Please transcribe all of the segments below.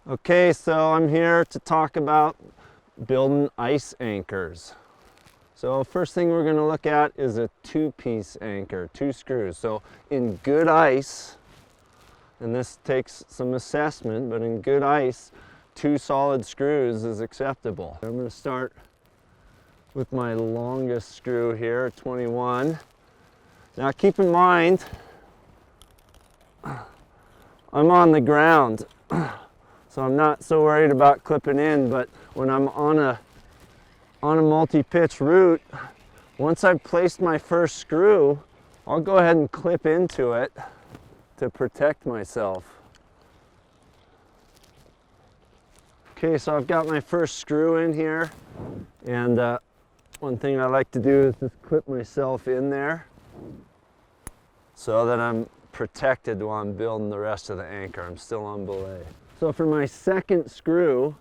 Okay, so I'm here to talk about building ice anchors. So first thing we're going to look at is a two-piece anchor, 2 screws. So in good ice, and this takes some assessment, but in good ice, 2 solid screws is acceptable. I'm going to start with my longest screw here, 21. Now keep in mind, I'm on the ground, so I'm not so worried about clipping in, but when I'm on a multi-pitch route, once I've placed my first screw, I'll go ahead and clip into it to protect myself. Okay, so I've got my first screw in here, and one thing I like to do is just clip myself in there so that I'm protected while I'm building the rest of the anchor. I'm still on belay. So for my second screw,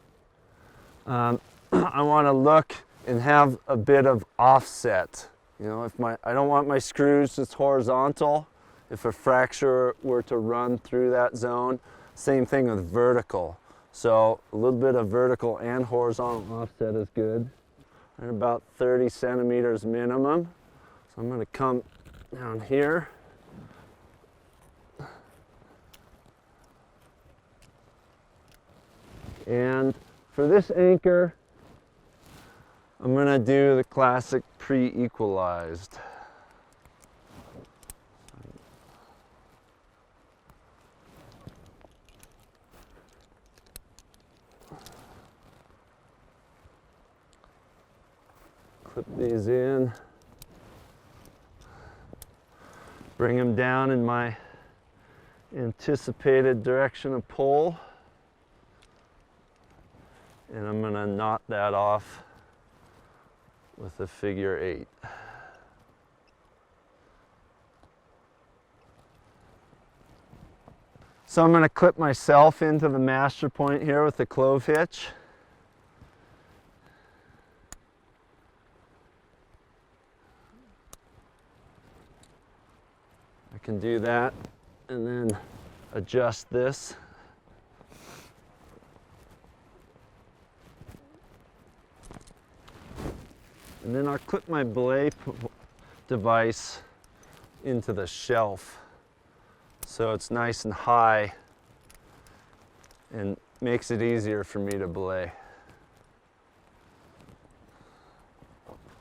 I want to look and have a bit of offset. You know, I don't want my screws just horizontal. If a fracture were to run through that zone, same thing with vertical. So a little bit of vertical and horizontal offset is good. At about 30 centimeters minimum. So I'm going to come down here. And for this anchor, I'm going to do the classic pre-equalized. Clip these in, bring them down in my anticipated direction of pull, and I'm going to knot that off with a figure 8. So I'm going to clip myself into the master point here with the clove hitch. I can do that and then adjust this. And then I'll clip my belay device into the shelf so it's nice and high and makes it easier for me to belay.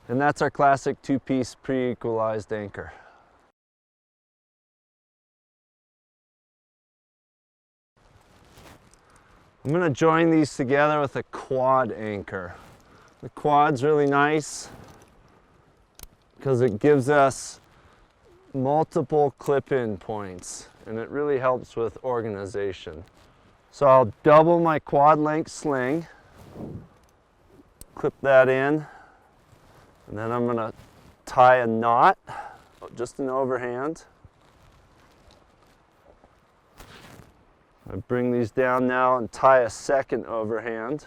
And that's our classic 2-piece pre-equalized anchor. I'm going to join these together with a quad anchor. The quad's really nice because it gives us multiple clip-in points, and it really helps with organization. So I'll double my quad length sling, clip that in, and then I'm going to tie a knot, just an overhand. I bring these down now and tie a second overhand.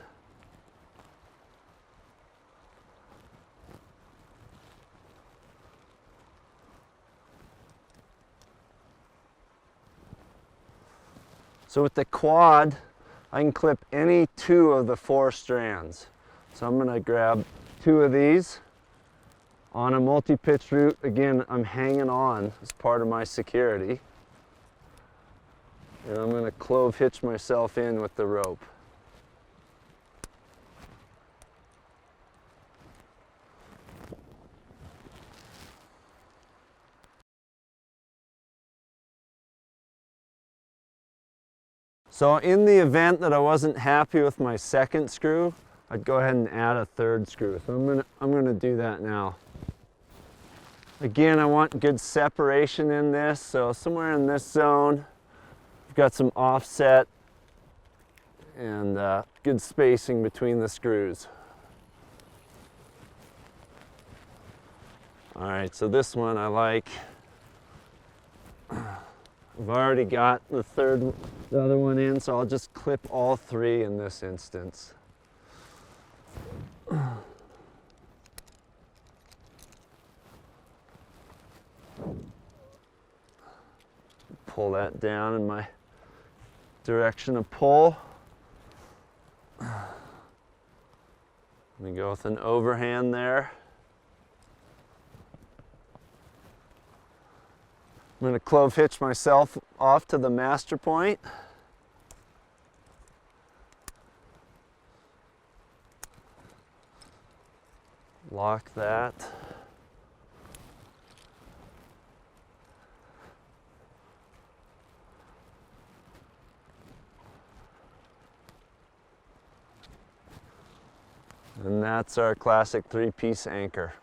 So with the quad, I can clip any 2 of the 4 strands. So I'm going to grab 2 of these. On a multi-pitch route, again, I'm hanging on as part of my security. And I'm going to clove hitch myself in with the rope. So in the event that I wasn't happy with my second screw, I'd go ahead and add a 3rd screw. So I'm going to do that now. Again, I want good separation in this, so somewhere in this zone, I've got some offset and good spacing between the screws. All right, so this one I like. I've already got the other one in, so I'll just clip all 3 in this instance. Pull that down in my direction of pull. Let me go with an overhand there. I'm going to clove hitch myself off to the master point. Lock that. And that's our classic 3-piece anchor.